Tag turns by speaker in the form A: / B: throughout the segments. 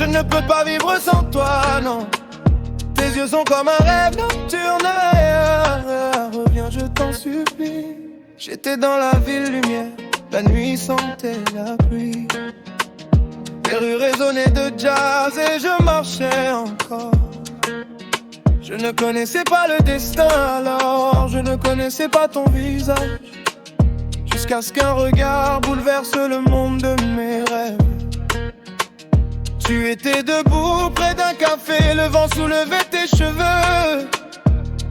A: Je ne peux pas vivre sans toi, non. Tes yeux sont comme un rêve nocturne. Reviens, je t'en supplie. J'étais dans la ville lumière, la nuit sentait la pluie. Les rues résonnaient de jazz et je marchais encore. Je ne connaissais pas le destin alors, je ne connaissais pas ton visage. Jusqu'à ce qu'un regard bouleverse le monde de mes rêves. Tu étais debout près d'un café, le vent soulevait tes cheveux.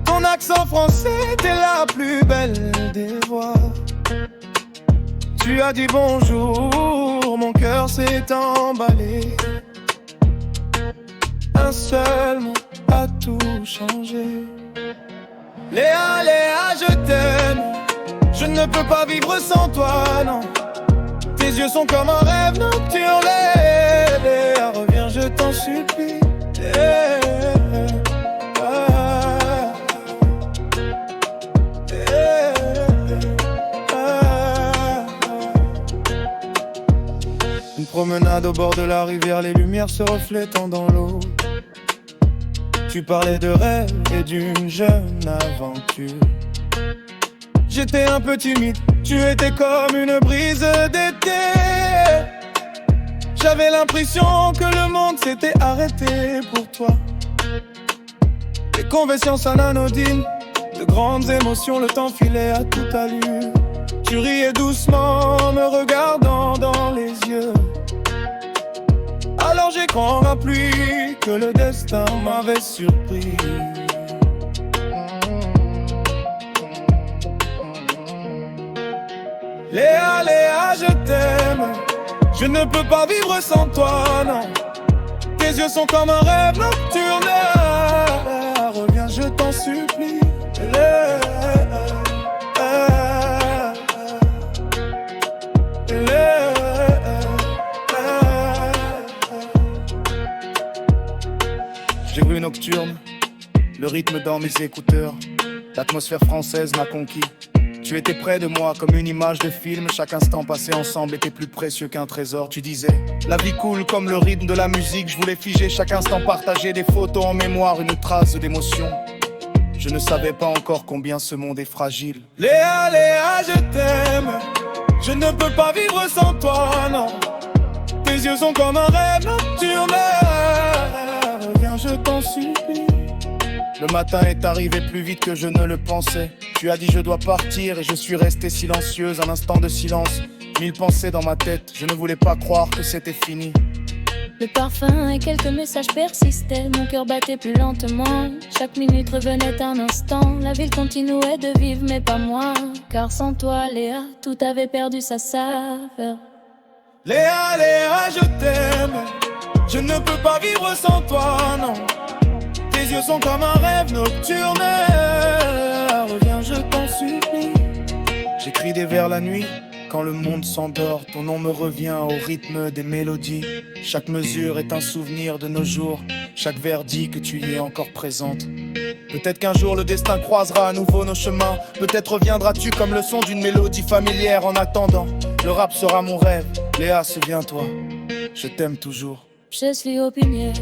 A: Ton accent français était la plus belle des voix. Tu as dit bonjour, mon cœur s'est emballé. Un seul mot a tout changé. Léa, Léa, je t'aime. Je ne peux pas vivre sans toi, non. Tes yeux sont comme un rêve nocturne. Léa, reviens, je t'en supplie. Une promenade au bord de la rivière, les lumières se reflétant dans l'eau. Tu parlais de rêve et d'une jeune aventure. J'étais un peu timide, tu étais comme une brise d'été. J'avais l'impression que le monde s'était arrêté pour toi. Des conversations anodines, de grandes émotions, le temps filait à toute allure. Tu riais doucement en me regardant dans les yeux. Alors j'ai compris que le destin m'avait surpris. Léa, Léa, je t'aime. Je ne peux pas vivre sans toi, non. Tes yeux sont comme un rêve nocturne. Reviens, je t'en supplie. J'ai rue nocturne, le rythme dans mes écouteurs. L'atmosphère française m'a conquis. Tu étais près de moi comme une image de film. Chaque instant passé ensemble était plus précieux qu'un trésor. Tu disais, la vie coule comme le rythme de la musique. Je voulais figer chaque instant, partager des photos en mémoire, une trace d'émotion. Je ne savais pas encore combien ce monde est fragile. Léa, Léa, je t'aime. Je ne peux pas vivre sans toi, non. Tes yeux sont comme un rêve nocturne. Reviens, je t'en supplie. Le matin est arrivé plus vite que je ne le pensais. Tu as dit je dois partir et je suis restée silencieuse. Un instant de silence, 1000 pensées dans ma tête. Je ne voulais pas croire que c'était fini.
B: Le parfum et quelques messages persistaient. Mon cœur battait plus lentement. Chaque minute revenait un instant. La ville continuait de vivre mais pas moi. Car sans toi Léa, tout avait perdu sa saveur.
A: Léa, Léa, je t'aime. Je ne peux pas vivre sans toi, non. Tes yeux sont comme un rêve nocturne. Reviens, je t'en supplie. J'écris des vers la nuit, quand le monde s'endort. Ton nom me revient au rythme des mélodies. Chaque mesure est un souvenir de nos jours. Chaque vers dit que tu y es encore présente. Peut-être qu'un jour le destin croisera à nouveau nos chemins. Peut-être reviendras-tu comme le son d'une mélodie familière. En attendant, le rap sera mon rêve. Léa, souviens-toi, je t'aime toujours.
B: Je suis opinière,